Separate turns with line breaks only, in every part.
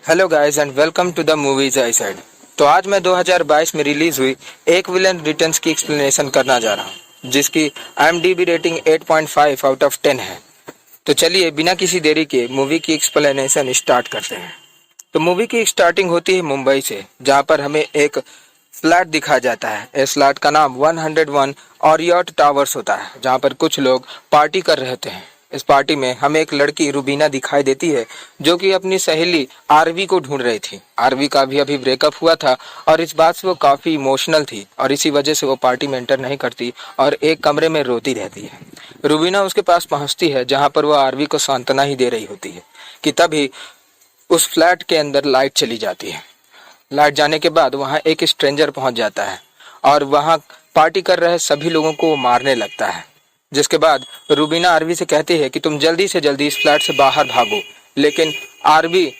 Hello guys and welcome to the movies I side. तो आज मैं 2022 में रिलीज हुई एक विलन रिटर्न्स की एक्सप्लेनेशन करना जा रहा हूँ, जिसकी IMDb रेटिंग 8.5 आउट ऑफ 10 है। तो चलिए बिना किसी देरी के मूवी की एक्सप्लेनेशन स्टार्ट करते हैं। तो मूवी की स्टार्टिंग होती है मुंबई से, जहाँ पर हमें एक फ्लैट दिखाया जाता है। इस फ्लैट का नाम 101 ऑरियट टावर्स होता है, जहाँ पर कुछ लोग पार्टी कर रहे थे। इस पार्टी में हमें एक लड़की रुबीना दिखाई देती है, जो कि अपनी सहेली आरवी को ढूंढ रही थी। आरवी का भी अभी ब्रेकअप हुआ था और इस बात से वो काफी इमोशनल थी और इसी वजह से वो पार्टी में एंटर नहीं करती और एक कमरे में रोती रहती है। रुबीना उसके पास पहुंचती है, जहां पर वो आरवी को सांत्वना ही दे रही होती है कि तभी उस फ्लैट के अंदर लाइट चली जाती है। लाइट जाने के बाद वहां एक स्ट्रेंजर पहुंच जाता है और वहां पार्टी कर रहे सभी लोगों को वो मारने लगता है। जिसके बाद रूबीना आरवी से कहती है कि तुम जल्दी से जल्दी इस फ्लैट से बाहर भागो, लेकिन आरवी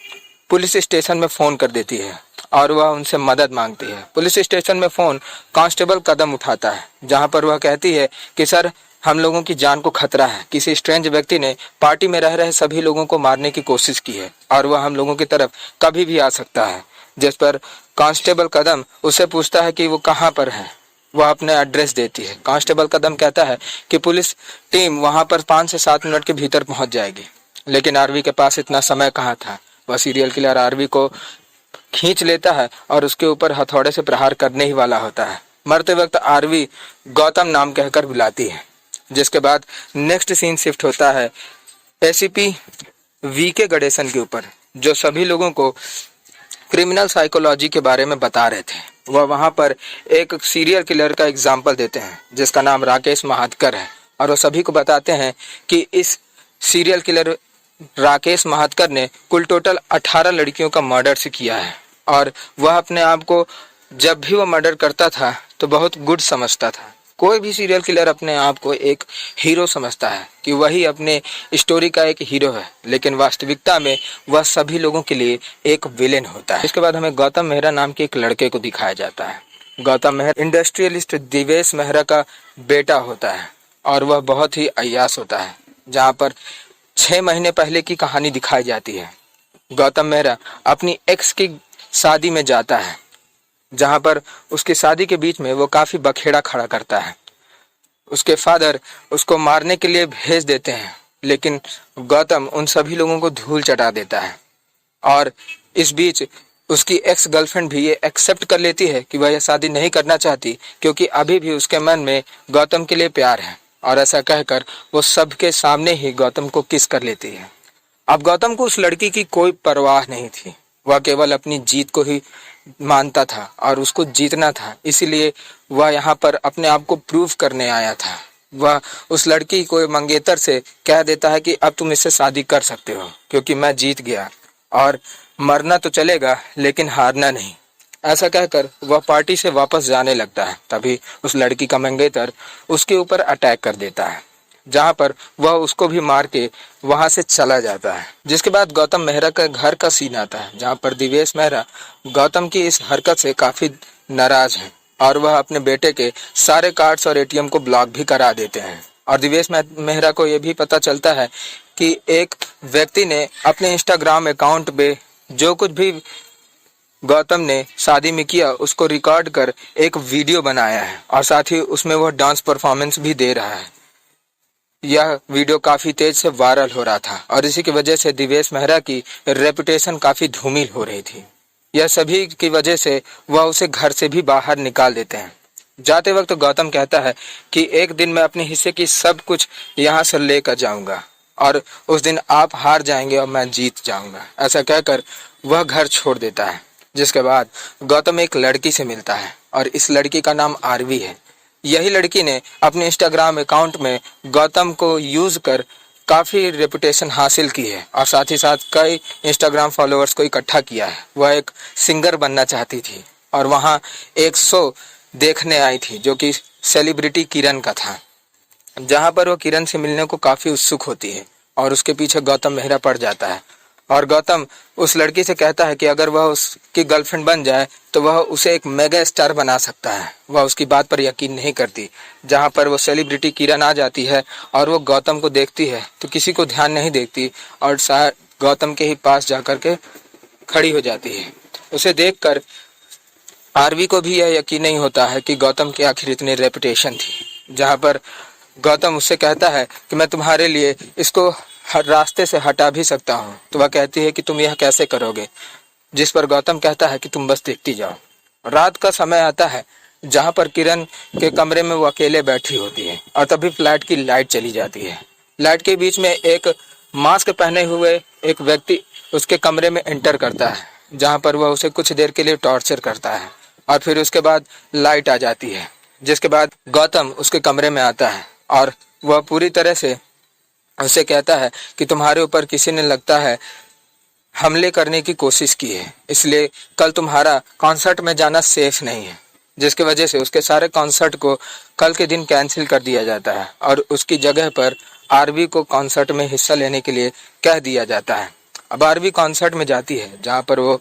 पुलिस स्टेशन में फोन कर देती है और वह उनसे मदद मांगती है। पुलिस स्टेशन में फोन कांस्टेबल कदम उठाता है, जहां पर वह कहती है कि सर, हम लोगों की जान को खतरा है। किसी स्ट्रेंज व्यक्ति ने पार्टी में रह रहे सभी लोगों को मारने की कोशिश की है और वह हम लोगों की तरफ कभी भी आ सकता है। जिस पर कांस्टेबल कदम उससे पूछता है कि वो कहाँ पर है। वह अपने एड्रेस देती है। कांस्टेबल कदम कहता है कि पुलिस टीम वहां पर 5 से 7 मिनट के भीतर पहुंच जाएगी, लेकिन आरवी के पास इतना समय कहाँ था। वह सीरियल किलर आरवी को खींच लेता है और उसके ऊपर हथौड़े से प्रहार करने ही वाला होता है। मरते वक्त आरवी गौतम नाम कहकर बुलाती है। जिसके बाद नेक्स्ट सीन शिफ्ट होता है ACP VK गणेशन के ऊपर, जो सभी लोगों को क्रिमिनल साइकोलॉजी के बारे में बता रहे थे। वह वहां पर एक सीरियल किलर का एग्जाम्पल देते हैं, जिसका नाम राकेश महातकर है, और वो सभी को बताते हैं कि इस सीरियल किलर राकेश महातकर ने कुल टोटल 18 लड़कियों का मर्डर से किया है। और वह अपने आप को जब भी वह मर्डर करता था तो बहुत गुड समझता था। कोई भी सीरियल किलर अपने आप को एक हीरो समझता है कि वही अपने स्टोरी का एक हीरो है, लेकिन वास्तविकता में वह सभी लोगों के लिए एक विलेन होता है। इसके बाद हमें गौतम मेहरा नाम के एक लड़के को दिखाया जाता है। गौतम मेहरा इंडस्ट्रियलिस्ट दिवेश मेहरा का बेटा होता है और वह बहुत ही अय्यास होता है। जहाँ पर 6 महीने पहले की कहानी दिखाई जाती है। गौतम मेहरा अपनी एक्स की शादी में जाता है, जहां पर उसकी शादी के बीच में वो काफी बखेड़ा खड़ा करता है। उसके फादर उसको मारने के लिए भेज देते हैं, लेकिन गौतम उन सभी लोगों को धूल चटा देता है। और इस बीच उसकी एक्स गर्लफ्रेंड भी ये एक्सेप्ट कर लेती है कि वह यह शादी नहीं करना चाहती, क्योंकि अभी भी उसके मन में गौतम के लिए प्यार है। और ऐसा कहकर वो सबके सामने ही गौतम को किस कर लेती है। अब गौतम को उस लड़की की कोई परवाह नहीं थी। वह केवल अपनी जीत को ही मानता था और उसको जीतना था, इसीलिए वह यहाँ पर अपने आप को प्रूव करने आया था। वह उस लड़की को मंगेतर से कह देता है कि अब तुम इससे शादी कर सकते हो, क्योंकि मैं जीत गया और मरना तो चलेगा लेकिन हारना नहीं। ऐसा कहकर वह पार्टी से वापस जाने लगता है। तभी उस लड़की का मंगेतर उसके ऊपर अटैक कर देता है, जहां पर वह उसको भी मार के वहां से चला जाता है। जिसके बाद गौतम मेहरा का घर का सीन आता है, जहां पर दिवेश मेहरा गौतम की इस हरकत से काफी नाराज है और वह अपने बेटे के सारे कार्ड्स और ATM को ब्लॉक भी करा देते हैं। और दिवेश मेहरा को यह भी पता चलता है कि एक व्यक्ति ने अपने इंस्टाग्राम अकाउंट पे जो कुछ भी गौतम ने शादी में किया उसको रिकॉर्ड कर एक वीडियो बनाया है और साथ ही उसमें वह डांस परफॉर्मेंस भी दे रहा है। यह वीडियो काफी तेज से वायरल हो रहा था और इसी की वजह से दिवेश मेहरा की रेपुटेशन काफी धूमिल हो रही थी। यह सभी की वजह से वह उसे घर से भी बाहर निकाल देते हैं। जाते वक्त गौतम कहता है कि एक दिन मैं अपने हिस्से की सब कुछ यहाँ से लेकर जाऊंगा और उस दिन आप हार जाएंगे और मैं जीत जाऊंगा। ऐसा कहकर वह घर छोड़ देता है। जिसके बाद गौतम एक लड़की से मिलता है और इस लड़की का नाम आरवी है। यही लड़की ने अपने इंस्टाग्राम अकाउंट में गौतम को यूज कर काफी रेपुटेशन हासिल की है और साथ ही साथ कई इंस्टाग्राम फॉलोअर्स को इकट्ठा किया है। वह एक सिंगर बनना चाहती थी और वहां एक शो देखने आई थी, जो कि सेलिब्रिटी किरण का था, जहां पर वो किरण से मिलने को काफी उत्सुक होती है और उसके पीछे गौतम मेहरा पड़ जाता है। और गौतम उस लड़की से कहता है कि अगर वह उसकी गर्लफ्रेंड बन जाए तो वह उसे एक मेगा स्टार बना सकता है। वह उसकी बात पर यकीन नहीं करती। जहां पर वो सेलिब्रिटी किरण आ जाती है और वो गौतम को देखती है तो किसी को ध्यान नहीं देती और शायद गौतम के ही पास जाकर के खड़ी हो जाती है। उसे देखकर आरवी को भी यह यकीन नहीं होता है कि गौतम की आखिर इतनी रेपुटेशन थी। जहाँ पर गौतम उससे कहता है कि मैं तुम्हारे लिए इसको हर रास्ते से हटा भी सकता हूँ, तो वह कहती है कि तुम यह कैसे करोगे, जिस पर गौतम कहता है कि तुम बस देखती जाओ। रात का समय आता है जहाँ पर किरण के कमरे में वो अकेले बैठी होती है और तभी फ्लैट की लाइट चली जाती है। लाइट के बीच में एक मास्क पहने हुए एक व्यक्ति उसके कमरे में एंटर करता है, जहाँ पर वह उसे कुछ देर के लिए टॉर्चर करता है और फिर उसके बाद लाइट आ जाती है। जिसके बाद गौतम उसके कमरे में आता है और वह पूरी तरह से उसे कहता है कि तुम्हारे ऊपर किसी ने लगता है हमले करने की कोशिश की है, इसलिए कल तुम्हारा कॉन्सर्ट में जाना सेफ नहीं है। जिसकी वजह से उसके सारे कॉन्सर्ट को कल के दिन कैंसिल कर दिया जाता है और उसकी जगह पर आरवी को कॉन्सर्ट में हिस्सा लेने के लिए कह दिया जाता है। अब आरवी कॉन्सर्ट में जाती है जहाँ पर वो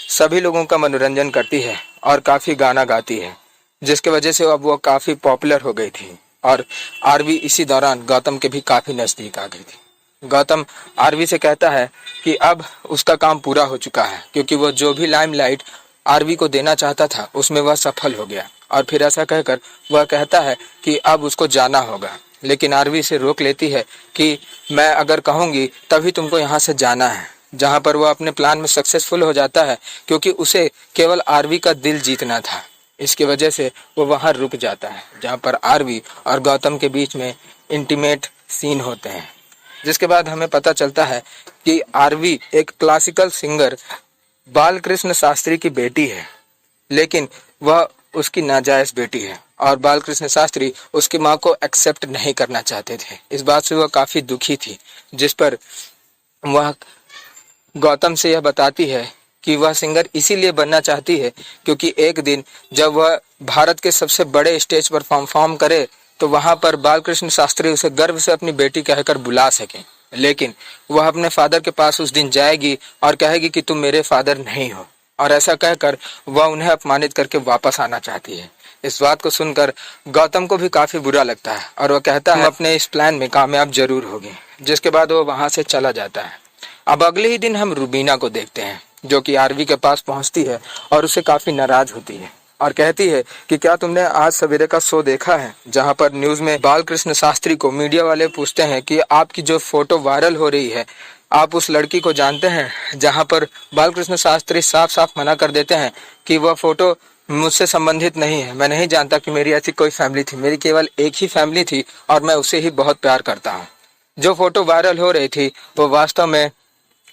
सभी लोगों का मनोरंजन करती है और काफ़ी गाना गाती है, जिसकी वजह से अब वो काफ़ी पॉपुलर हो गई थी और आरवी इसी दौरान गौतम के भी काफ़ी नज़दीक आ गई थी। गौतम आरवी से कहता है कि अब उसका काम पूरा हो चुका है, क्योंकि वो जो भी लाइमलाइट आरवी को देना चाहता था उसमें वह सफल हो गया। और फिर ऐसा कहकर वह कहता है कि अब उसको जाना होगा, लेकिन आरवी से रोक लेती है कि मैं अगर कहूँगी तभी तुमको यहाँ से जाना है। जहाँ पर वह अपने प्लान में सक्सेसफुल हो जाता है, क्योंकि उसे केवल आरवी का दिल जीतना था। इसकी वजह से वो वहाँ रुक जाता है जहाँ पर आरवी और गौतम के बीच में इंटीमेट सीन होते हैं। जिसके बाद हमें पता चलता है कि आरवी एक क्लासिकल सिंगर बालकृष्ण शास्त्री की बेटी है, लेकिन वह उसकी नाजायज बेटी है और बालकृष्ण शास्त्री उसकी माँ को एक्सेप्ट नहीं करना चाहते थे। इस बात से वह काफ़ी दुखी थी, जिस पर वह गौतम से यह बताती है कि वह सिंगर इसीलिए बनना चाहती है क्योंकि एक दिन जब वह भारत के सबसे बड़े स्टेज पर परफॉर्म करे तो वहाँ पर बालकृष्ण शास्त्री उसे गर्व से अपनी बेटी कहकर बुला सकें। लेकिन वह अपने फादर के पास उस दिन जाएगी और कहेगी कि तुम मेरे फादर नहीं हो, और ऐसा कहकर वह उन्हें अपमानित करके वापस आना चाहती है। इस बात को सुनकर गौतम को भी काफ़ी बुरा लगता है और वह कहता है अपने इस प्लान में कामयाब जरूर होगी। जिसके बाद वो वहाँ से चला जाता है। अब अगले ही दिन हम रूबीना को देखते हैं, जो कि आरवी के पास पहुंचती है और उसे काफ़ी नाराज होती है और कहती है कि क्या तुमने आज सवेरे का शो देखा है, जहां पर न्यूज़ में बालकृष्ण शास्त्री को मीडिया वाले पूछते हैं कि आपकी जो फोटो वायरल हो रही है, आप उस लड़की को जानते हैं? जहां पर बालकृष्ण शास्त्री साफ साफ मना कर देते हैं कि वह फोटो मुझसे संबंधित नहीं है, मैं नहीं जानता कि मेरी ऐसी कोई फैमिली थी, मेरी केवल एक ही फैमिली थी और मैं उसे ही बहुत प्यार करता हूँ। जो फोटो वायरल हो रही थी वो वास्तव में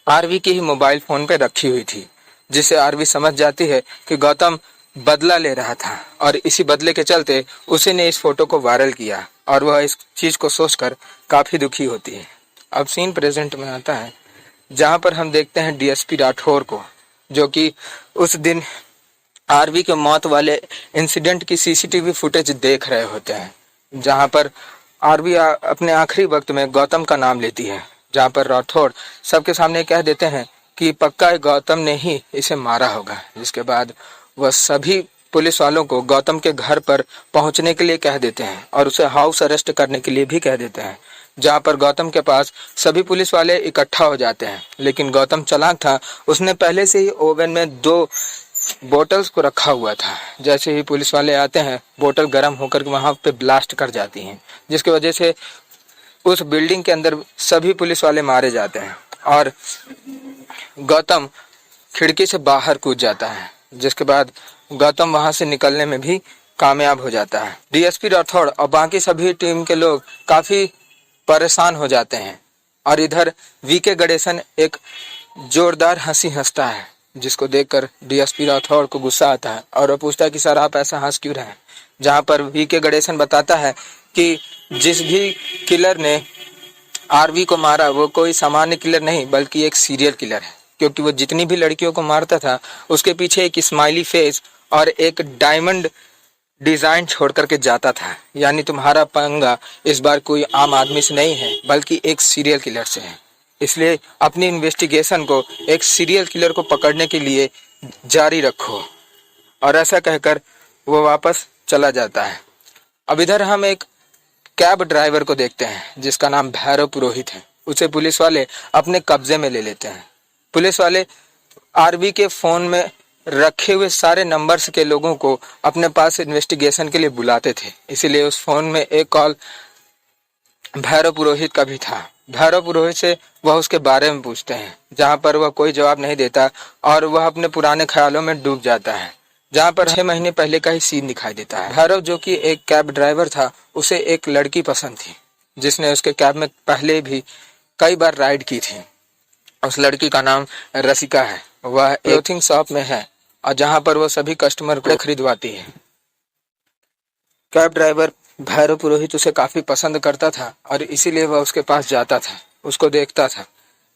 आरवी की ही मोबाइल फ़ोन पे रखी हुई थी, जिससे आरवी समझ जाती है कि गौतम बदला ले रहा था और इसी बदले के चलते उसी ने इस फोटो को वायरल किया और वह इस चीज़ को सोचकर काफ़ी दुखी होती है। अब सीन प्रेजेंट में आता है जहाँ पर हम देखते हैं डीएसपी राठौर को, जो कि उस दिन आरवी के मौत वाले इंसिडेंट की सीसीटीवी फुटेज देख रहे होते हैं, जहाँ पर आरवी अपने आखिरी वक्त में गौतम का नाम लेती है, जहाँ पर राठौर सबके सामने कह देते हैं कि पक्का गौतम ने ही इसे मारा होगा। जिसके बाद वह सभी पुलिस वालों को गौतम के घर पर पहुंचने के लिए कह देते हैं और उसे हाउस अरेस्ट करने के लिए भी कह देते हैं, जहाँ पर गौतम के पास सभी पुलिस वाले इकट्ठा हो जाते हैं। लेकिन गौतम चालाक था, उसने पहले से ही ओवन में 2 बोतल्स को रखा हुआ था। जैसे ही पुलिस वाले आते हैं, बोतल गर्म होकर वहाँ पे ब्लास्ट कर जाती हैं, जिसकी वजह से उस बिल्डिंग के अंदर सभी पुलिस वाले मारे जाते हैं और गौतम खिड़की से बाहर कूद जाता है। जिसके बाद गौतम वहां से निकलने में भी कामयाब हो जाता है। डीएसपी राठौड़ और बाकी सभी टीम के लोग काफ़ी परेशान हो जाते हैं और इधर वीके गणेशन एक जोरदार हंसी हंसता है, जिसको देखकर डीएसपी राठौड़ को गुस्सा आता है और वो पूछता है कि सर आप ऐसा हंस क्यों रहे हैं। जहाँ पर वीके गणेशन बताता है कि जिस भी किलर ने आरवी को मारा वो कोई सामान्य किलर नहीं बल्कि एक सीरियल किलर है, क्योंकि वो जितनी भी लड़कियों को मारता था उसके पीछे एक स्माइली फेस और एक डायमंड डिजाइन छोड़ करके जाता था। यानी तुम्हारा पंगा इस बार कोई आम आदमी से नहीं है बल्कि एक सीरियल किलर से है, इसलिए अपनी इन्वेस्टिगेशन को एक सीरियल किलर को पकड़ने के लिए जारी रखो। और ऐसा कहकर वो वापस चला जाता है। अब इधर हम एक कैब ड्राइवर को देखते हैं जिसका नाम भैरव पुरोहित है। उसे पुलिस वाले अपने कब्जे में ले लेते हैं। पुलिस वाले आरवी के फ़ोन में रखे हुए सारे नंबर्स के लोगों को अपने पास इन्वेस्टिगेशन के लिए बुलाते थे। इसीलिए उस फ़ोन में एक कॉल भैरव पुरोहित का भी था। भैरव पुरोहित से वह उसके बारे में पूछते हैं, जहाँ पर वह कोई जवाब नहीं देता और वह अपने पुराने ख्यालों में डूब जाता है, जहाँ पर 6 महीने पहले का ही सीन दिखाई देता है। भैरव, जो कि एक कैब ड्राइवर था, उसे एक लड़की पसंद थी जिसने उसके कैब में पहले भी कई बार राइड की थी। उस लड़की का नाम रसिका है। वह क्लोथिंग शॉप में है और जहाँ पर वह सभी कस्टमर को खरीदवाती है। कैब ड्राइवर भैरव पुरोहित उसे काफी पसंद करता था और इसीलिए वह उसके पास जाता था, उसको देखता था,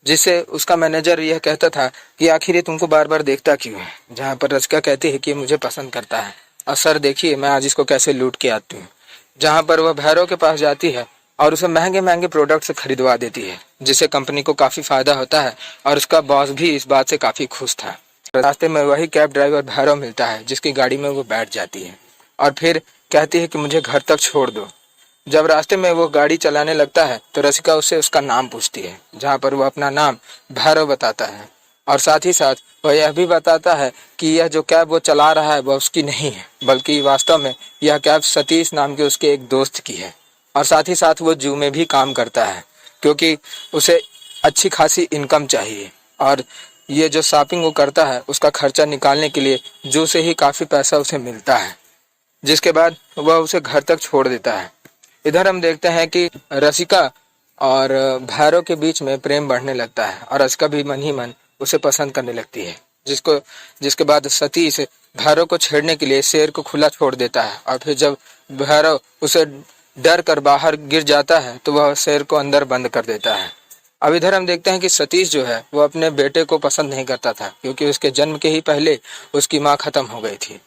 जिससे उसका मैनेजर यह कहता था कि आखिर ये तुमको बार बार देखता क्यों है। जहाँ पर रसिका कहती है कि मुझे पसंद करता है और सर देखिए मैं आज इसको कैसे लूट के आती हूँ। जहाँ पर वह भैरव के पास जाती है और उसे महंगे महंगे प्रोडक्ट्स खरीदवा देती है, जिससे कंपनी को काफी फायदा होता है और उसका बॉस भी इस बात से काफी खुश था। रास्ते में वही कैब ड्राइवर भैरव मिलता है, जिसकी गाड़ी में वो बैठ जाती है और फिर कहती है कि मुझे घर तक छोड़ दो। जब रास्ते में वो गाड़ी चलाने लगता है तो रसिका उससे उसका नाम पूछती है, जहाँ पर वो अपना नाम भैरव बताता है और साथ ही साथ वह यह भी बताता है कि यह जो कैब वो चला रहा है वह उसकी नहीं है, बल्कि वास्तव में यह कैब सतीश नाम के उसके एक दोस्त की है। और साथ ही साथ वो जू में भी काम करता है, क्योंकि उसे अच्छी खासी इनकम चाहिए और ये जो शॉपिंग वो करता है उसका खर्चा निकालने के लिए जू से ही काफ़ी पैसा उसे मिलता है, जिसके बाद वह उसे घर तक छोड़ देता है। इधर हम देखते हैं कि रसिका और भैरव के बीच में प्रेम बढ़ने लगता है और रसिका भी मन ही मन उसे पसंद करने लगती है, जिसके बाद सतीश भैरव को छेड़ने के लिए शेर को खुला छोड़ देता है और फिर जब भैरव उसे डर कर बाहर गिर जाता है तो वह शेर को अंदर बंद कर देता है। अब इधर हम देखते हैं कि सतीश जो है वो अपने बेटे को पसंद नहीं करता था, क्योंकि उसके जन्म के ही पहले उसकी माँ खत्म हो गई थी,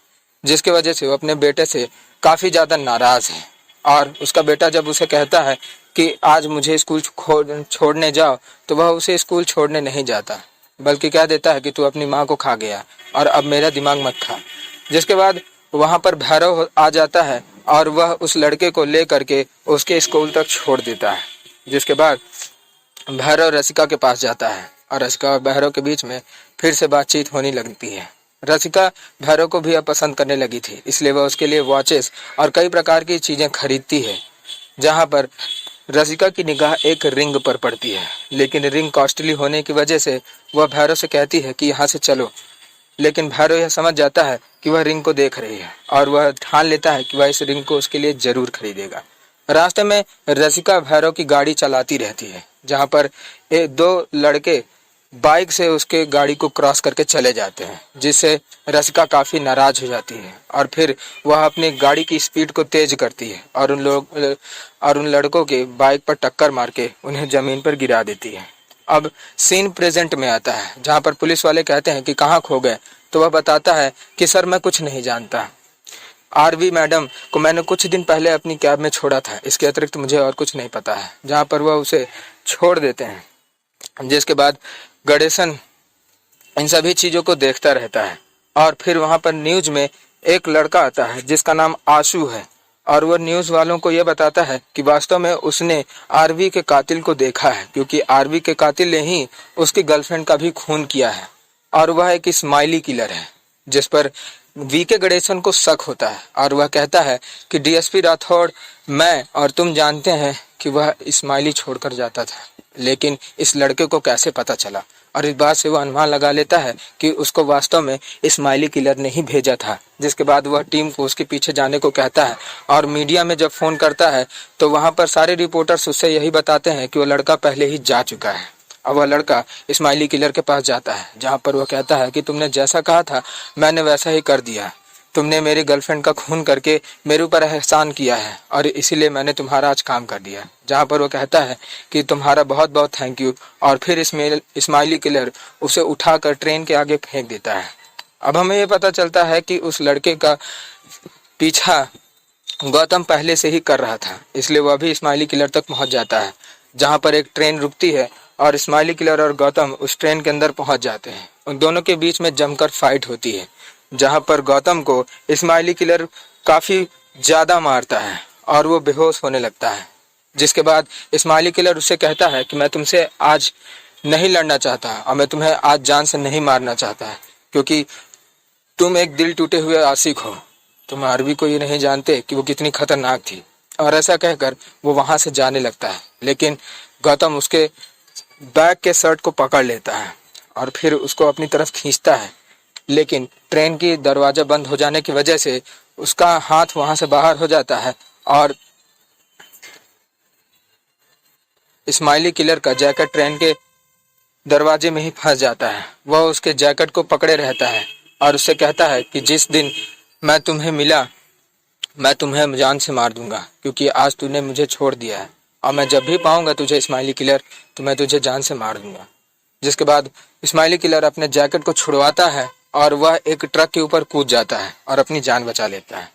जिसकी वजह से वो अपने बेटे से काफ़ी ज़्यादा नाराज़ है। और उसका बेटा जब उसे कहता है कि आज मुझे स्कूल छोड़ने जाओ, तो वह उसे स्कूल छोड़ने नहीं जाता, बल्कि कह देता है कि तू अपनी माँ को खा गया और अब मेरा दिमाग मत खा। जिसके बाद वहाँ पर भैरव आ जाता है और वह उस लड़के को ले करके उसके स्कूल तक छोड़ देता है। जिसके बाद भैरव रसिका के पास जाता है और रसिका और भैरव के बीच में फिर से बातचीत होने लगती है। रसिका भैरव को भी अब पसंद करने लगी थी, इसलिए वह उसके लिए वॉचेस और कई प्रकार की चीज़ें खरीदती है। जहाँ पर रसिका की निगाह एक रिंग पर पड़ती है, लेकिन रिंग कॉस्टली होने की वजह से वह भैरव से कहती है कि यहाँ से चलो। लेकिन भैरव यह समझ जाता है कि वह रिंग को देख रही है और वह ठान लेता है कि वह इस रिंग को उसके लिए जरूर खरीदेगा। रास्ते में रसिका भैरव की गाड़ी चलाती रहती है, जहाँ पर दो लड़के बाइक से उसके गाड़ी को क्रॉस करके चले जाते हैं, जिससे रसिका काफ़ी नाराज हो जाती है और फिर वह अपनी गाड़ी की स्पीड को तेज करती है और उन लड़कों के बाइक पर टक्कर मार के उन्हें ज़मीन पर गिरा देती है। अब सीन प्रेजेंट में आता है, जहाँ पर पुलिस वाले कहते हैं कि कहाँ खो गए, तो वह बताता है कि सर मैं कुछ नहीं जानता, आरवी मैडम को मैंने कुछ दिन पहले अपनी कैब में छोड़ा था, इसके अतिरिक्त मुझे और कुछ नहीं पता है। जहाँ पर वह उसे छोड़ देते हैं, जिसके बाद गणेशन इन सभी चीज़ों को देखता रहता है और फिर वहाँ पर न्यूज़ में एक लड़का आता है जिसका नाम आशु है और वह न्यूज़ वालों को यह बताता है कि वास्तव में उसने आरवी के कातिल को देखा है, क्योंकि आरवी के कातिल ने ही उसकी गर्लफ्रेंड का भी खून किया है और वह एक स्माइली किलर है, जिस पर वीके गणेशन को शक होता है और वह कहता है कि डीएसपी राठौड़, मैं और तुम जानते हैं कि वह स्माइली छोड़कर जाता था, लेकिन इस लड़के को कैसे पता चला। और इस बात से वह अनुमान लगा लेता है कि उसको वास्तव में स्माइली किलर ने ही भेजा था। जिसके बाद वह टीम को उसके पीछे जाने को कहता है और मीडिया में जब फ़ोन करता है तो वहाँ पर सारे रिपोर्टर्स उससे यही बताते हैं कि वो लड़का पहले ही जा चुका है। अब वह लड़का स्माइली किलर के पास जाता है, जहाँ पर वह कहता है कि तुमने जैसा कहा था मैंने वैसा ही कर दिया, तुमने मेरी गर्लफ्रेंड का खून करके मेरे ऊपर एहसान किया है और इसीलिए मैंने तुम्हारा आज काम कर दिया। जहाँ पर वो कहता है कि तुम्हारा बहुत बहुत थैंक यू और फिर स्माइली किलर उसे उठाकर ट्रेन के आगे फेंक देता है। अब हमें ये पता चलता है कि उस लड़के का पीछा गौतम पहले से ही कर रहा था, इसलिए वह भी स्माइली किलर तक पहुँच जाता है, जहाँ पर एक ट्रेन रुकती है और स्माइली किलर और गौतम उस ट्रेन के अंदर पहुँच जाते हैं। उन दोनों के बीच में जमकर फाइट होती है, जहाँ पर गौतम को स्माइली किलर काफ़ी ज़्यादा मारता है और वो बेहोश होने लगता है। जिसके बाद स्माइली किलर उससे कहता है कि मैं तुमसे आज नहीं लड़ना चाहता और मैं तुम्हें आज जान से नहीं मारना चाहता है, क्योंकि तुम एक दिल टूटे हुए आशिक हो। तुम आरवी को ये नहीं जानते कि वो कितनी खतरनाक थी। और ऐसा कहकर वो वहां से जाने लगता है, लेकिन गौतम उसके बैग के शर्ट को पकड़ लेता है और फिर उसको अपनी तरफ खींचता है, लेकिन ट्रेन की दरवाजा बंद हो जाने की वजह से उसका हाथ वहां से बाहर हो जाता है और स्माइली किलर का जैकेट ट्रेन के दरवाजे में ही फंस जाता है। वह उसके जैकेट को पकड़े रहता है और उससे कहता है कि जिस दिन मैं तुम्हें मिला मैं तुम्हें जान से मार दूंगा, क्योंकि आज तूने मुझे छोड़ दिया है और मैं जब भी पाऊंगा तुझे स्माइली किलर तो मैं तुझे जान से मार दूंगा। जिसके बाद स्माइली किलर अपने जैकेट को छुड़वाता है और वह एक ट्रक के ऊपर कूद जाता है और अपनी जान बचा लेता है।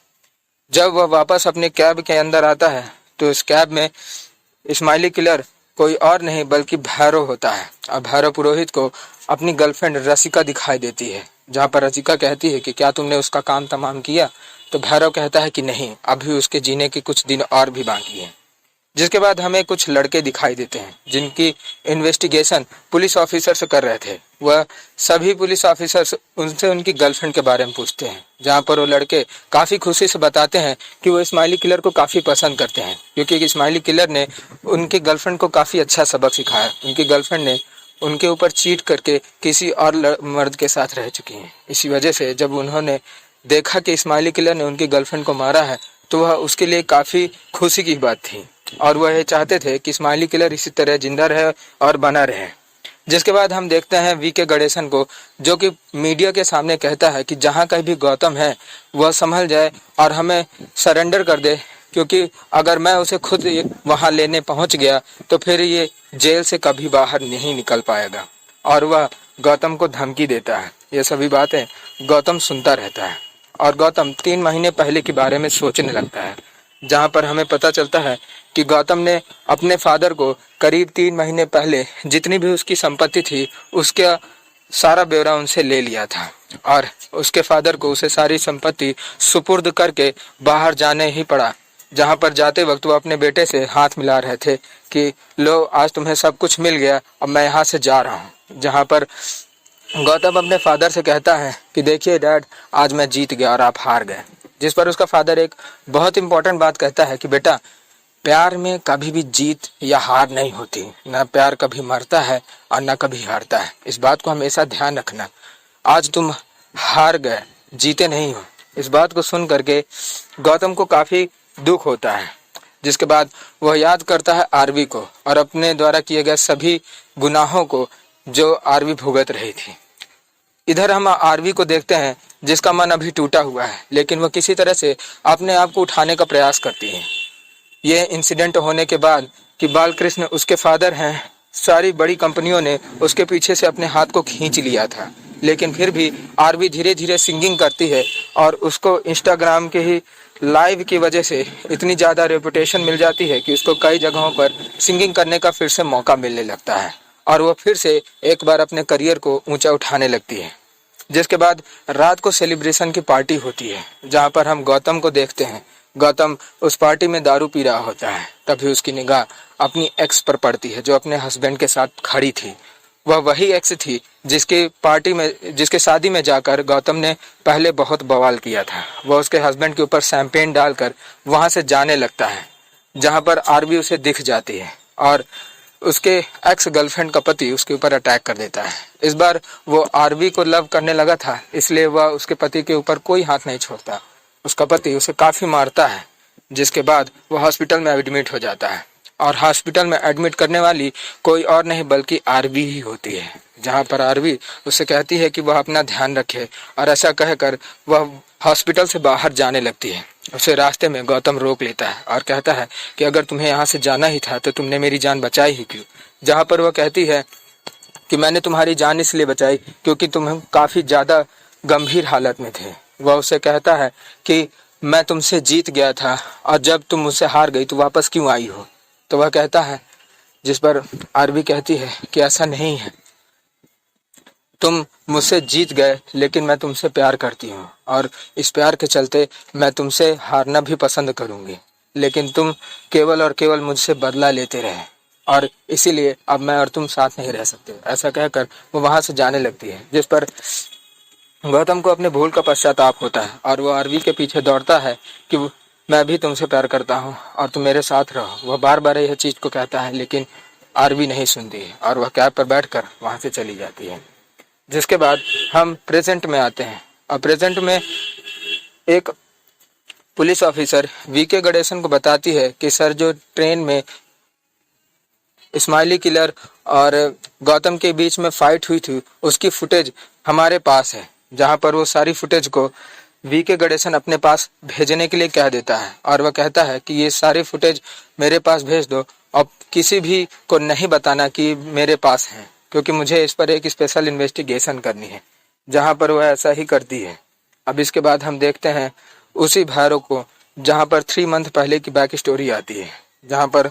जब वह वापस अपने कैब के अंदर आता है तो इस कैब में स्माइली किलर कोई और नहीं बल्कि भैरव होता है और भैरव पुरोहित को अपनी गर्लफ्रेंड रसिका दिखाई देती है। जहाँ पर रसिका कहती है कि क्या तुमने उसका काम तमाम किया, तो भैरव कहता है कि नहीं, अभी उसके जीने के कुछ दिन और भी बाकी हैं। जिसके बाद हमें कुछ लड़के दिखाई देते हैं जिनकी इन्वेस्टिगेशन पुलिस ऑफिसर से कर रहे थे। वह सभी पुलिस ऑफिसर्स उनसे उनकी गर्लफ्रेंड के बारे में पूछते हैं, जहाँ पर वो लड़के काफ़ी खुशी से बताते हैं कि वो स्माइली किलर को काफ़ी पसंद करते हैं, क्योंकि स्माइली किलर ने उनकी गर्लफ्रेंड को काफ़ी अच्छा सबक सिखाया। उनकी गर्लफ्रेंड ने उनके ऊपर चीट करके किसी और मर्द के साथ रह चुकी हैं। इसी वजह से जब उन्होंने देखा कि स्माइली किलर ने उनकी गर्लफ्रेंड को मारा है तो वह उसके लिए काफ़ी खुशी की बात थी और वह ये चाहते थे कि स्माइली किलर इसी तरह जिंदा रहे और बना रहे। जिसके बाद हम देखते हैं वीके गणेशन को, जो कि मीडिया के सामने कहता है कि जहाँ कहीं भी गौतम है वह संभल जाए और हमें सरेंडर कर दे, क्योंकि अगर मैं उसे खुद वहाँ लेने पहुँच गया तो फिर ये जेल से कभी बाहर नहीं निकल पाएगा। और वह गौतम को धमकी देता है। ये सभी बातें गौतम सुनता रहता है और गौतम 3 महीने पहले के बारे में सोचने लगता है, जहाँ पर हमें पता चलता है कि गौतम ने अपने फादर को करीब 3 महीने पहले जितनी भी उसकी संपत्ति थी उसका सारा ब्यौरा उनसे ले लिया था और उसके फादर को उसे सारी संपत्ति सुपुर्द करके बाहर जाने ही पड़ा। जहाँ पर जाते वक्त वो अपने बेटे से हाथ मिला रहे थे कि लो आज तुम्हें सब कुछ मिल गया, अब मैं यहाँ से जा रहा हूँ। जहाँ पर गौतम अपने फादर से कहता है कि देखिए डैड, आज मैं जीत गया और आप हार गए। जिस पर उसका फादर एक बहुत इंपॉर्टेंट बात कहता है कि बेटा, प्यार में कभी भी जीत या हार नहीं होती, ना प्यार कभी मरता है और ना कभी हारता है। इस बात को हमेशा ध्यान रखना। आज तुम हार गए, जीते नहीं हो। इस बात को सुन करके गौतम को काफी दुख होता है। जिसके बाद वह याद करता है आरवी को और अपने द्वारा किए गए सभी गुनाहों को जो आरवी भुगत रही थी। इधर हम आरवी को देखते हैं जिसका मन अभी टूटा हुआ है, लेकिन वह किसी तरह से अपने आप को उठाने का प्रयास करती है। ये इंसिडेंट होने के बाद कि बालकृष्ण उसके फादर हैं, सारी बड़ी कंपनियों ने उसके पीछे से अपने हाथ को खींच लिया था, लेकिन फिर भी आरवी धीरे धीरे सिंगिंग करती है और उसको इंस्टाग्राम के ही लाइव की वजह से इतनी ज़्यादा रेपुटेशन मिल जाती है कि उसको कई जगहों पर सिंगिंग करने का फिर से मौका मिलने लगता है और वह फिर से एक बार अपने करियर को ऊंचा उठाने लगती है। जिसके बाद रात को सेलिब्रेशन की पार्टी होती है, जहां पर हम गौतम को देखते हैं। गौतम उस पार्टी में दारू पी रहा होता है, तभी उसकी निगाह अपनी एक्स पर पड़ती है जो अपने हस्बैंड के साथ खड़ी थी। वह वही एक्स थी जिसके शादी में जाकर गौतम ने पहले बहुत बवाल किया था। वह उसके हस्बैंड के ऊपर शैंपेन डालकर वहां से जाने लगता है, जहां पर आरवी उसे दिख जाती है और उसके एक्स गर्लफ्रेंड का पति उसके ऊपर अटैक कर देता है। इस बार वो आरवी को लव करने लगा था, इसलिए वह उसके पति के ऊपर कोई हाथ नहीं छोड़ता। उसका पति उसे काफी मारता है, जिसके बाद वह हॉस्पिटल में एडमिट हो जाता है और हॉस्पिटल में एडमिट करने वाली कोई और नहीं बल्कि आरवी ही होती है। जहां पर आरवी उससे कहती है कि वह अपना ध्यान रखे और ऐसा कहकर वह हॉस्पिटल से बाहर जाने लगती है। उसे रास्ते में गौतम रोक लेता है और कहता है कि अगर तुम्हें यहाँ से जाना ही था तो तुमने मेरी जान बचाई ही क्यों। जहाँ पर वह कहती है कि मैंने तुम्हारी जान इसलिए बचाई क्योंकि तुम काफ़ी ज़्यादा गंभीर हालत में थे। वह उसे कहता है कि मैं तुमसे जीत गया था और जब तुम मुझसे हार गई तो वापस क्यों आई हो। तो वह कहता है, जिस पर आरवी कहती है कि ऐसा नहीं है, तुम मुझसे जीत गए लेकिन मैं तुमसे प्यार करती हूँ और इस प्यार के चलते मैं तुमसे हारना भी पसंद करूँगी, लेकिन तुम केवल और केवल मुझसे बदला लेते रहे और इसीलिए अब मैं और तुम साथ नहीं रह सकते। ऐसा कहकर वो वहां से जाने लगती है, जिस पर गौतम को अपने भूल का पश्चाताप होता है और वो आरवी के पीछे दौड़ता है कि मैं भी तुमसे प्यार करता हूँ और तुम मेरे साथ रहो। वह बार बार यह चीज को कहता है, लेकिन आरवी नहीं सुनती है और वह कैब पर बैठकर वहां से चली जाती है। जिसके बाद हम प्रेजेंट में आते हैं और प्रेजेंट में एक पुलिस ऑफिसर वीके गणेशन को बताती है कि सर, जो ट्रेन में स्माइली किलर और गौतम के बीच में फाइट हुई थी उसकी फुटेज हमारे पास है, जहां पर वो सारी फुटेज को वीके गणेशन अपने पास भेजने के लिए कह देता है और वह कहता है कि ये सारी फुटेज मेरे पास भेज दो और किसी भी को नहीं बताना कि मेरे पास है, क्योंकि मुझे इस पर एक स्पेशल इन्वेस्टिगेशन करनी है। जहां पर वह ऐसा ही करती है। अब इसके बाद हम देखते हैं उसी भैरव को, जहां पर 3 मंथ पहले की बैक स्टोरी आती है, जहां पर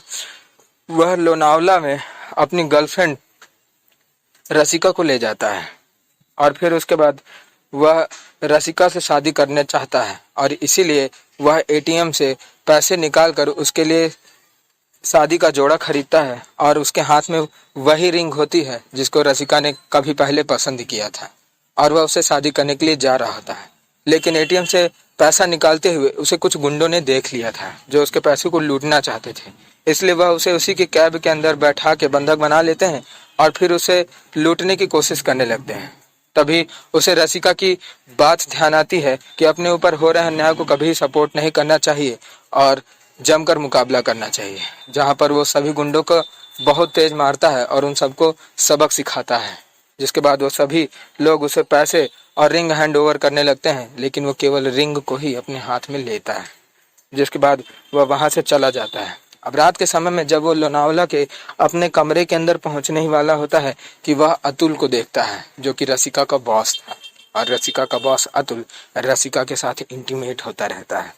वह लोनावला में अपनी गर्लफ्रेंड रसिका को ले जाता है और फिर उसके बाद वह रसिका से शादी करना चाहता है और इसीलिए वह एटीएम से पैसे निकालकर उसके लिए शादी का जोड़ा खरीदता है और उसके हाथ में वही रिंग होती है जिसको रसिका ने कभी पहले पसंद किया था और वह उससे शादी करने के लिए जा रहा होता है। लेकिन एटीएम से पैसा निकालते हुए उसे कुछ गुंडों ने देख लिया था जो उसके पैसे को लूटना चाहते थे, इसलिए वह उसे उसी के कैब के अंदर बैठा के बंधक बना लेते हैं और फिर उसे लूटने की कोशिश करने लगते हैं। तभी उसे रसिका की बात ध्यान आती है कि अपने ऊपर हो रहे अन्याय को कभी सपोर्ट नहीं करना चाहिए और जमकर मुकाबला करना चाहिए। जहां पर वो सभी गुंडों को बहुत तेज मारता है और उन सबको सबक सिखाता है। जिसके बाद वो सभी लोग उसे पैसे और रिंग हैंड ओवर करने लगते हैं, लेकिन वो केवल रिंग को ही अपने हाथ में लेता है। जिसके बाद वह वहां से चला जाता है। अब रात के समय में जब वो लोनावला के अपने कमरे के अंदर पहुंचने ही वाला होता है कि वह अतुल को देखता है, जो कि रसिका का बॉस था और रसिका का बॉस अतुल रसिका के साथ इंटीमेट होता रहता है।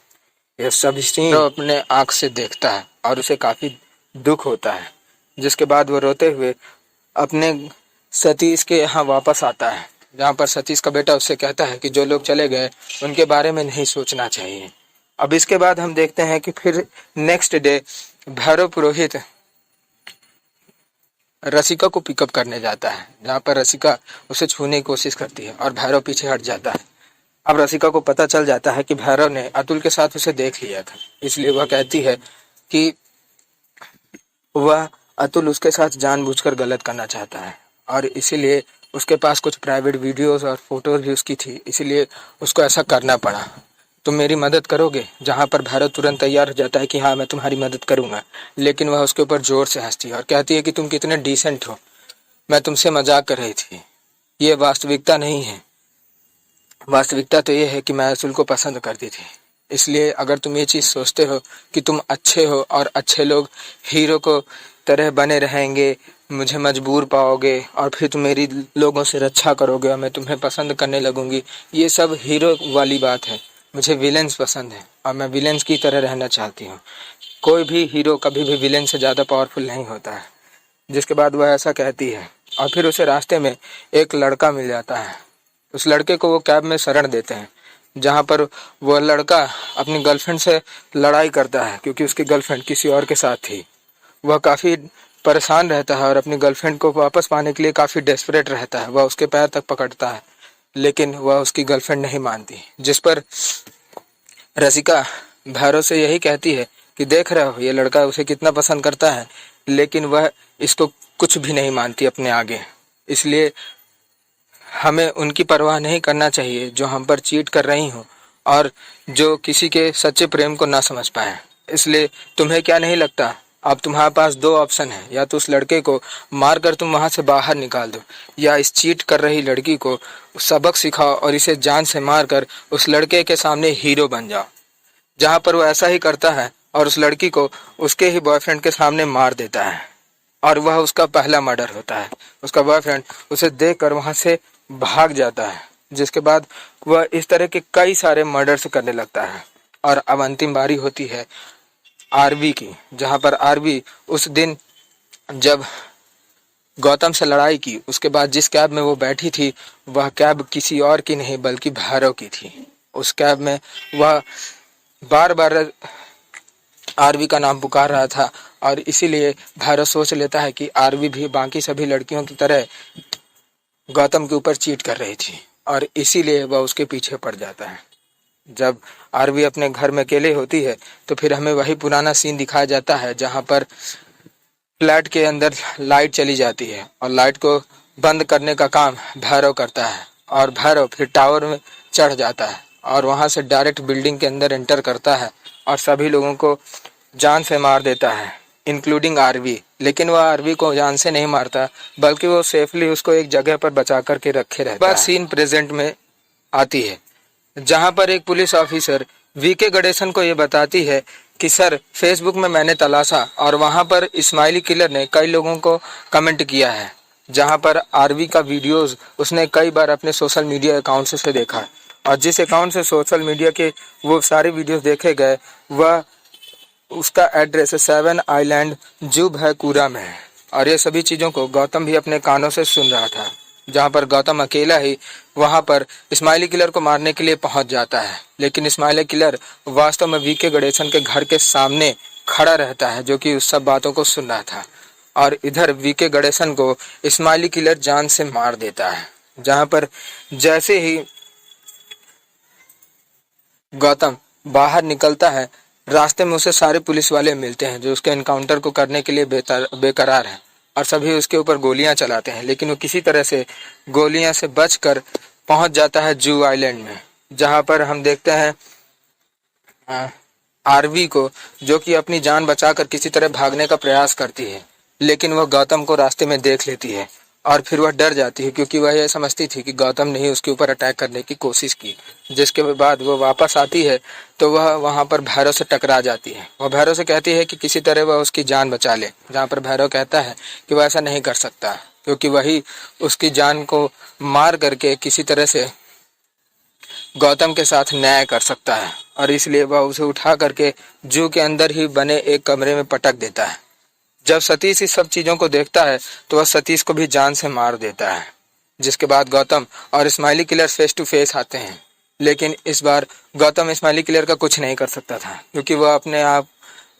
यह सब सीन वो अपने आंख से देखता है और उसे काफी दुख होता है। जिसके बाद वो रोते हुए अपने सतीश के यहाँ वापस आता है, जहाँ पर सतीश का बेटा उससे कहता है कि जो लोग चले गए उनके बारे में नहीं सोचना चाहिए। अब इसके बाद हम देखते हैं कि फिर नेक्स्ट डे भैरव पुरोहित रसिका को पिकअप करने जाता है, जहाँ पर रसिका उसे छूने की कोशिश करती है और भैरव पीछे हट जाता है। अब रसिका को पता चल जाता है कि भैरव ने अतुल के साथ उसे देख लिया था, इसलिए वह कहती है कि वह अतुल उसके साथ जानबूझकर गलत करना चाहता है और इसीलिए उसके पास कुछ प्राइवेट वीडियोस और फोटोज भी उसकी थी, इसीलिए उसको ऐसा करना पड़ा। तुम मेरी मदद करोगे? जहां पर भैरव तुरंत तैयार हो जाता है कि हाँ मैं तुम्हारी मदद करूंगा, लेकिन वह उसके ऊपर जोर से हंसती है और कहती है कि तुम कितने डिसेंट हो, मैं तुमसे मजाक कर रही थी, ये वास्तविकता नहीं है। वास्तविकता तो ये है कि मैं अतुल को पसंद करती थी, इसलिए अगर तुम ये चीज सोचते हो कि तुम अच्छे हो और अच्छे लोग हीरो को तरह बने रहेंगे, मुझे मजबूर पाओगे और फिर तुम मेरी लोगों से रक्षा करोगे और मैं तुम्हें पसंद करने लगूंगी, ये सब हीरो वाली बात है। मुझे विलेंस पसंद है और मैं विलेंस की तरह रहना चाहती हूँ। कोई भी हीरो कभी भी विलेन से ज़्यादा पावरफुल नहीं होता है। जिसके बाद वह ऐसा कहती है और फिर उसे रास्ते में एक लड़का मिल जाता है। उस लड़के को वो कैब में शरण देते हैं, जहाँ पर वह लड़का अपनी गर्लफ्रेंड से लड़ाई करता है क्योंकि उसकी गर्लफ्रेंड किसी और के साथ थी। वह काफ़ी परेशान रहता है और अपनी गर्लफ्रेंड को वापस पाने के लिए काफ़ी डेस्परेट रहता है। वह उसके पैर तक पकड़ता है, लेकिन वह उसकी गर्लफ्रेंड नहीं मानती। जिस पर रसिका भैरव से यही कहती है कि देख रहे हो ये लड़का उसे कितना पसंद करता है, लेकिन वह इसको कुछ भी नहीं मानती अपने आगे। इसलिए हमें उनकी परवाह नहीं करना चाहिए जो हम पर चीट कर रही हो और जो किसी के सच्चे प्रेम को ना समझ पाए। इसलिए तुम्हें क्या नहीं लगता, अब तुम्हारे पास 2 ऑप्शन है, या तो उस लड़के को मारकर तुम वहां से बाहर निकाल दो, या इस चीट कर रही लड़की को सबक सिखाओ और इसे जान से मारकर उस लड़के के सामने हीरो बन जाओ। जहां पर वो ऐसा ही करता है और उस लड़की को उसके ही बॉयफ्रेंड के सामने मार देता है और वह उसका पहला मर्डर होता है। उसका बॉयफ्रेंड उसे देखकर वहां से भाग जाता है। जिसके बाद वह इस तरह के कई सारे मर्डर्स करने लगता है और अब अंतिम बारी होती है आरवी की, जहां पर आरवी उस दिन जब गौतम से लड़ाई की उसके बाद जिस कैब में वो बैठी थी वह कैब किसी और की नहीं बल्कि भैरव की थी। उस कैब में वह बार बार आरवी का नाम पुकार रहा था और इसीलिए भैरव सोच लेता है कि आरवी भी बाकी सभी लड़कियों की तरह गौतम के ऊपर चीट कर रही थी और इसीलिए वह उसके पीछे पड़ जाता है। जब आरवी अपने घर में अकेले होती है तो फिर हमें वही पुराना सीन दिखाया जाता है जहाँ पर फ्लैट के अंदर लाइट चली जाती है और लाइट को बंद करने का काम भैरव करता है और भैरव फिर टावर में चढ़ जाता है और वहां से डायरेक्ट बिल्डिंग के अंदर एंटर करता है और सभी लोगों को जान से मार देता है, इंक्लूडिंग आरवी। लेकिन वह आरवी को जान से नहीं मारता बल्कि वो सेफली उसको एक जगह पर बचा करके रखे रहता है। सीन प्रेजेंट में आती है जहां पर एक पुलिस ऑफिसर वीके गणेशन को ये बताती है कि सर, फेसबुक में मैंने तलाशा और वहां पर स्माइली किलर ने कई लोगों को कमेंट किया है, जहां पर आरवी का वीडियोस उसने कई बार अपने सोशल मीडिया अकाउंट से देखा और जिस अकाउंट से सोशल मीडिया के वो सारे वीडियोस देखे गए वह उसका एड्रेस 7 आइलैंड जू भैकुरा में है। और ये सभी चीज़ों को गौतम भी अपने कानों से सुन रहा था, जहाँ पर गौतम अकेला ही वहाँ पर स्माइली किलर को मारने के लिए पहुँच जाता है। लेकिन स्माइली किलर वास्तव में वीके गणेशन के घर के सामने खड़ा रहता है, जो कि उस सब बातों को सुन रहा था। और इधर वीके गणेशन को स्माइली किलर जान से मार देता है, जहाँ पर जैसे ही गौतम बाहर निकलता है रास्ते में उसे सारे पुलिस वाले मिलते हैं जो उसके एनकाउंटर को करने के लिए बेकरार हैं और सभी उसके ऊपर गोलियां चलाते हैं। लेकिन वो किसी तरह से गोलियां से बचकर पहुंच जाता है जू आइलैंड में, जहां पर हम देखते हैं आरवी को, जो कि अपनी जान बचाकर किसी तरह भागने का प्रयास करती है। लेकिन वह गौतम को रास्ते में देख लेती है और फिर वह डर जाती है, क्योंकि वह यह समझती थी कि गौतम ने ही उसके ऊपर अटैक करने की कोशिश की। जिसके बाद वह वापस आती है तो वह वहां पर भैरव से टकरा जाती है। वह भैरव से कहती है कि किसी तरह वह उसकी जान बचा ले, जहां पर भैरव कहता है कि वह ऐसा नहीं कर सकता, क्योंकि वही उसकी जान को मार करके किसी तरह से गौतम के साथ न्याय कर सकता है। और इसलिए वह उसे उठा करके जू के अंदर ही बने एक कमरे में पटक देता है। जब सतीश इस सब चीजों को देखता है तो वह सतीश को भी जान से मार देता है। जिसके बाद गौतम और smiley killer face to face आते हैं। लेकिन इस बार गौतम स्माइली किलर का कुछ नहीं कर सकता था, क्योंकि वह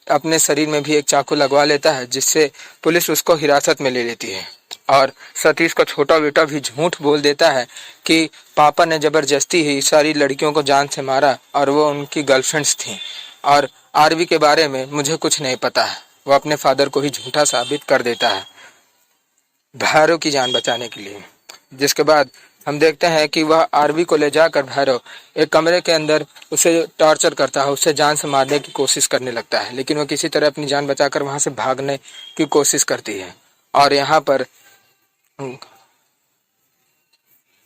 अपने शरीर में भी एक चाकू लगवा लेता है, जिससे पुलिस उसको हिरासत में ले लेती है। और सतीश का छोटा बेटा भी झूठ बोल देता है कि पापा ने जबरदस्ती ही सारी लड़कियों को जान से मारा और वो उनकी गर्लफ्रेंड्स थी और आरवी के बारे में मुझे कुछ नहीं पता है। वो अपने फादर को ही झूठा साबित कर देता है भैरव की जान बचाने के लिए। जिसके बाद हम देखते हैं कि वह आरवी को ले जाकर भैरव एक कमरे के अंदर उसे टॉर्चर करता है, उससे जान से मारने की कोशिश करने लगता है। लेकिन वह किसी तरह अपनी जान बचाकर वहां से भागने की कोशिश करती है। और यहाँ पर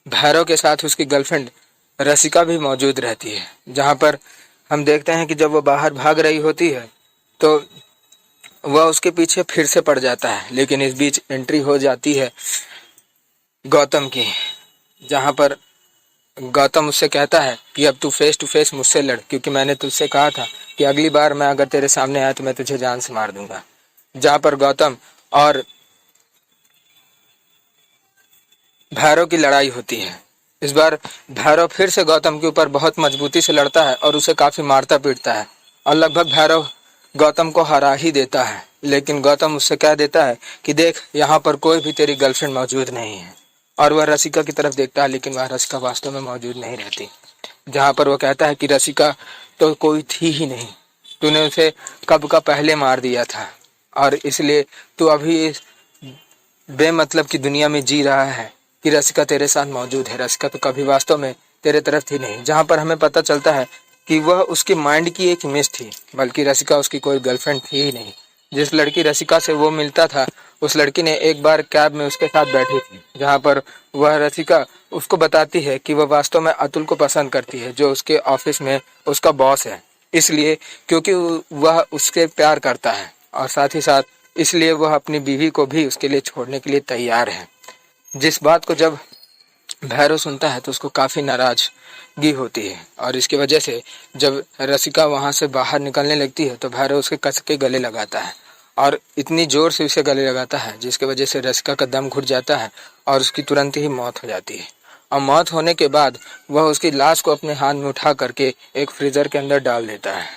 भैरव के साथ उसकी गर्लफ्रेंड रसिका भी मौजूद रहती है, जहाँ पर हम देखते हैं कि जब वो बाहर भाग रही होती है तो वह उसके पीछे फिर से पड़ जाता है। लेकिन इस बीच एंट्री हो जाती है गौतम की, जहां पर गौतम उससे कहता है कि अब तू फेस टू फेस मुझसे लड़, क्योंकि मैंने तुझसे कहा था कि अगली बार मैं अगर तेरे सामने आया तो मैं तुझे जान से मार दूंगा। जहां पर गौतम और भैरव की लड़ाई होती है। इस बार भैरव फिर से गौतम के ऊपर बहुत मजबूती से लड़ता है और उसे काफी मारता पीटता है और लगभग भैरव गौतम को हरा ही देता है। लेकिन गौतम उससे कह देता है कि देख, यहाँ पर कोई भी तेरी गर्लफ्रेंड मौजूद नहीं है। और वह रसिका की तरफ देखता है, लेकिन वह रसिका वास्तव में मौजूद नहीं रहती। जहाँ पर वह कहता है कि रसिका तो कोई थी ही नहीं, तूने उसे कब का पहले मार दिया था और इसलिए तू अभी इस बेमतलब की दुनिया में जी रहा है कि रसिका तेरे साथ मौजूद है। रसिका तो कभी वास्तव में तेरे तरफ थी नहीं। जहाँ पर हमें पता चलता है कि वह उसकी माइंड की एक इमेज थी, बल्कि रसिका उसकी कोई गर्लफ्रेंड थी ही नहीं। जिस लड़की रसिका से वो मिलता था उस लड़की ने एक बार कैब में उसके साथ बैठी थी, जहाँ पर वह रसिका उसको बताती है कि वह वास्तव में अतुल को पसंद करती है, जो उसके ऑफिस में उसका बॉस है। इसलिए क्योंकि वह उसके प्यार करता है और साथ ही साथ इसलिए वह अपनी बीवी को भी उसके लिए छोड़ने के लिए तैयार है। जिस बात को जब भैरव सुनता है तो उसको काफी नाराजगी होती है और इसकी वजह से जब रसिका वहां से बाहर निकलने लगती है तो भैरव उसके कस के गले लगाता है और इतनी जोर से उसे गले लगाता है जिसकी वजह से रसिका का दम घुट जाता है और उसकी तुरंत ही मौत हो जाती है। और मौत होने के बाद वह उसकी लाश को अपने हाथ में उठा करके एक फ्रीजर के अंदर डाल देता है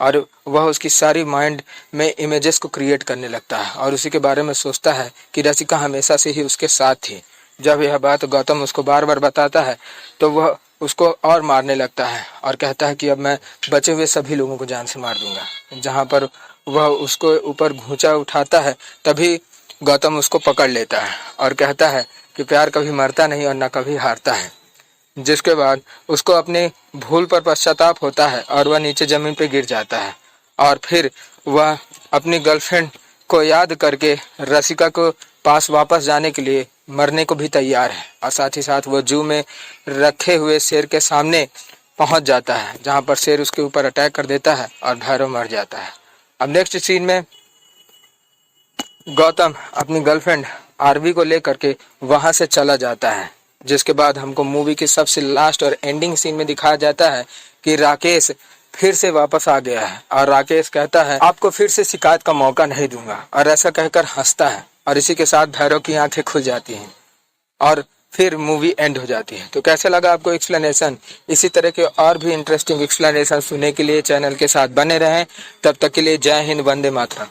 और वह उसकी सारी माइंड में इमेजेस को क्रिएट करने लगता है और उसी के बारे में सोचता है कि रसिका हमेशा से ही उसके साथ थी। जब यह बात गौतम उसको बार बार बताता है तो वह उसको और मारने लगता है और कहता है कि अब मैं बचे हुए सभी लोगों को जान से मार दूंगा। जहाँ पर वह उसको ऊपर घूंचा उठाता है तभी गौतम उसको पकड़ लेता है और कहता है कि प्यार कभी मरता नहीं और न कभी हारता है। जिसके बाद उसको अपनी भूल पर पश्चाताप होता है और वह नीचे जमीन पर गिर जाता है और फिर वह अपनी गर्लफ्रेंड को याद करके रसिका को पास वापस जाने के लिए मरने को भी तैयार है और साथ ही साथ वो जू में रखे हुए शेर के सामने पहुंच जाता है, जहां पर शेर उसके ऊपर अटैक कर देता है और भैरव मर जाता है। अब नेक्स्ट सीन में गौतम अपनी गर्लफ्रेंड आरवी को लेकर के वहां से चला जाता है, जिसके बाद हमको मूवी के सबसे लास्ट और एंडिंग सीन में दिखाया जाता है कि राकेश फिर से वापस आ गया है और राकेश कहता है आपको फिर से शिकायत का मौका नहीं दूंगा, और ऐसा कहकर हंसता है और इसी के साथ भैरव की आंखें खुल जाती हैं और फिर मूवी एंड हो जाती है। तो कैसे लगा आपको एक्सप्लेनेशन? इसी तरह के और भी इंटरेस्टिंग एक्सप्लेनेशन सुनने के लिए चैनल के साथ बने रहें। तब तक के लिए जय हिंद, वंदे मातरम।